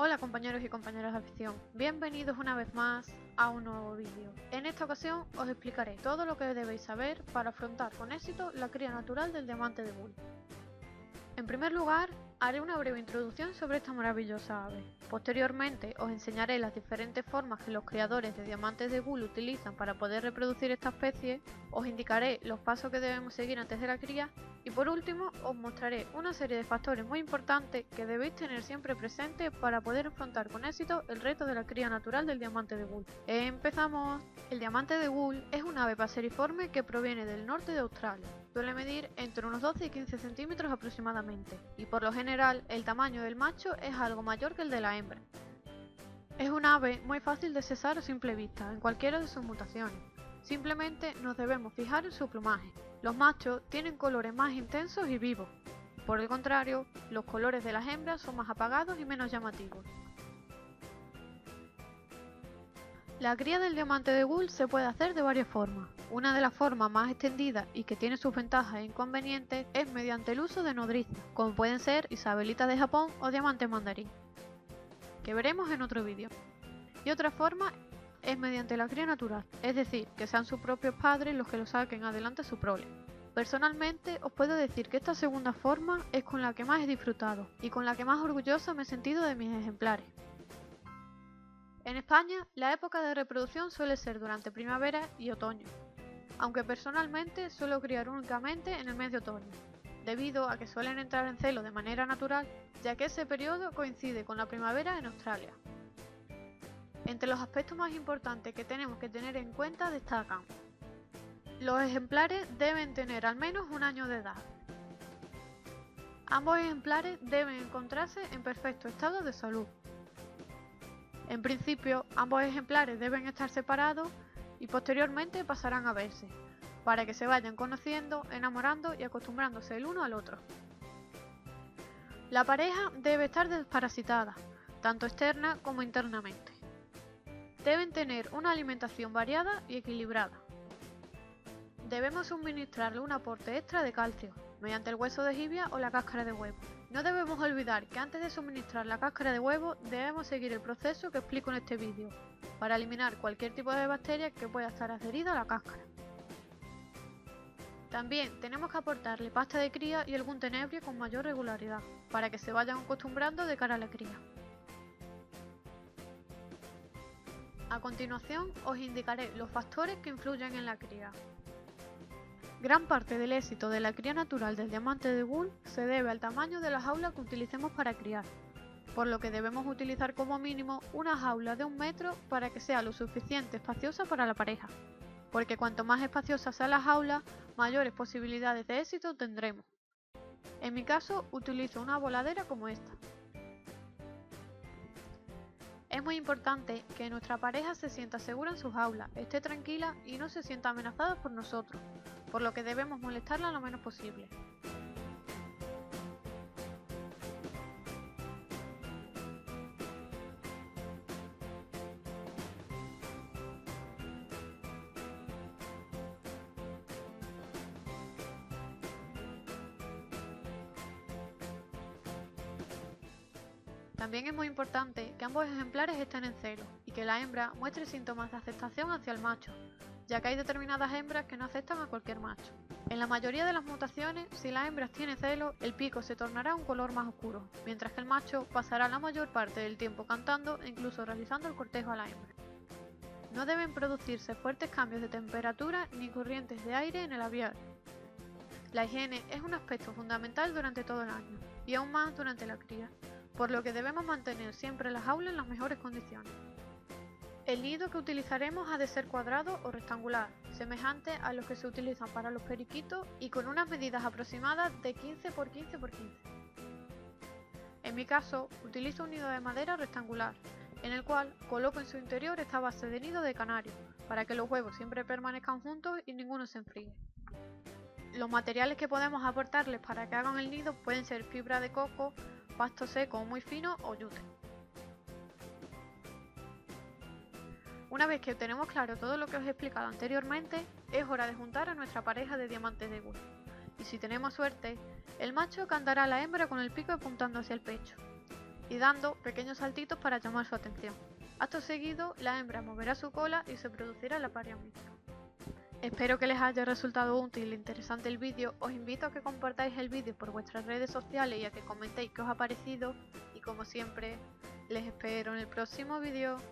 Hola compañeros y compañeras de afición, bienvenidos una vez más a un nuevo vídeo. En esta ocasión os explicaré todo lo que debéis saber para afrontar con éxito la cría natural del diamante de Bull. En primer lugar, haré una breve introducción sobre esta maravillosa ave. Posteriormente os enseñaré las diferentes formas que los criadores de diamantes de Bull utilizan para poder reproducir esta especie, os indicaré los pasos que debemos seguir antes de la cría y por último os mostraré una serie de factores muy importantes que debéis tener siempre presentes para poder afrontar con éxito el reto de la cría natural del diamante de Bull. ¡Empezamos! El diamante de Bull es un ave paseriforme que proviene del norte de Australia. Suele medir entre unos 12 y 15 centímetros aproximadamente, y por lo general el tamaño del macho es algo mayor que el de la hembra. Es un ave muy fácil de cesar a simple vista en cualquiera de sus mutaciones. Simplemente nos debemos fijar en su plumaje. Los machos tienen colores más intensos y vivos. Por el contrario, los colores de las hembras son más apagados y menos llamativos. La cría del diamante de Bull se puede hacer de varias formas. Una de las formas más extendidas y que tiene sus ventajas e inconvenientes es mediante el uso de nodrizas, como pueden ser Isabelita de Japón o diamante mandarín, que veremos en otro vídeo. Y otra forma es mediante la cría natural, es decir, que sean sus propios padres los que lo saquen adelante a su prole. Personalmente os puedo decir que esta segunda forma es con la que más he disfrutado y con la que más orgullosa me he sentido de mis ejemplares. En España, la época de reproducción suele ser durante primavera y otoño, aunque personalmente suelo criar únicamente en el mes de otoño, debido a que suelen entrar en celo de manera natural, ya que ese periodo coincide con la primavera en Australia. Entre los aspectos más importantes que tenemos que tener en cuenta destacan: los ejemplares deben tener al menos un año de edad. Ambos ejemplares deben encontrarse en perfecto estado de salud. En principio, ambos ejemplares deben estar separados y posteriormente pasarán a verse, para que se vayan conociendo, enamorando y acostumbrándose el uno al otro. La pareja debe estar desparasitada, tanto externa como internamente. Deben tener una alimentación variada y equilibrada. Debemos suministrarle un aporte extra de calcio, mediante el hueso de jibia o la cáscara de huevo. No debemos olvidar que antes de suministrar la cáscara de huevo debemos seguir el proceso que explico en este vídeo, para eliminar cualquier tipo de bacteria que pueda estar adherida a la cáscara. También tenemos que aportarle pasta de cría y algún tenebrio con mayor regularidad, para que se vayan acostumbrando de cara a la cría. A continuación os indicaré los factores que influyen en la cría. Gran parte del éxito de la cría natural del diamante de Bull se debe al tamaño de la jaula que utilicemos para criar, por lo que debemos utilizar como mínimo una jaula de 1 metro para que sea lo suficiente espaciosa para la pareja, porque cuanto más espaciosa sea la jaula, mayores posibilidades de éxito tendremos. En mi caso utilizo una voladera como esta. Es muy importante que nuestra pareja se sienta segura en su jaula, esté tranquila y no se sienta amenazada por nosotros, por lo que debemos molestarla lo menos posible. También es muy importante que ambos ejemplares estén en celo y que la hembra muestre síntomas de aceptación hacia el macho, ya que hay determinadas hembras que no aceptan a cualquier macho. En la mayoría de las mutaciones, si la hembra tiene celo, el pico se tornará un color más oscuro, mientras que el macho pasará la mayor parte del tiempo cantando e incluso realizando el cortejo a la hembra. No deben producirse fuertes cambios de temperatura ni corrientes de aire en el aviario. La higiene es un aspecto fundamental durante todo el año, y aún más durante la cría, por lo que debemos mantener siempre la jaula en las mejores condiciones. El nido que utilizaremos ha de ser cuadrado o rectangular, semejante a los que se utilizan para los periquitos y con unas medidas aproximadas de 15 x 15 x 15. En mi caso, utilizo un nido de madera rectangular, en el cual coloco en su interior esta base de nido de canario, para que los huevos siempre permanezcan juntos y ninguno se enfríe. Los materiales que podemos aportarles para que hagan el nido pueden ser fibra de coco, pasto seco muy fino o yute. Una vez que tenemos claro todo lo que os he explicado anteriormente, es hora de juntar a nuestra pareja de diamantes de Bull. Y si tenemos suerte, el macho cantará a la hembra con el pico apuntando hacia el pecho. y dando pequeños saltitos para llamar su atención. Acto seguido, la hembra moverá su cola y se producirá el apareamiento. Espero que les haya resultado útil e interesante el vídeo. Os invito a que compartáis el vídeo por vuestras redes sociales y a que comentéis qué os ha parecido. Y como siempre, les espero en el próximo vídeo.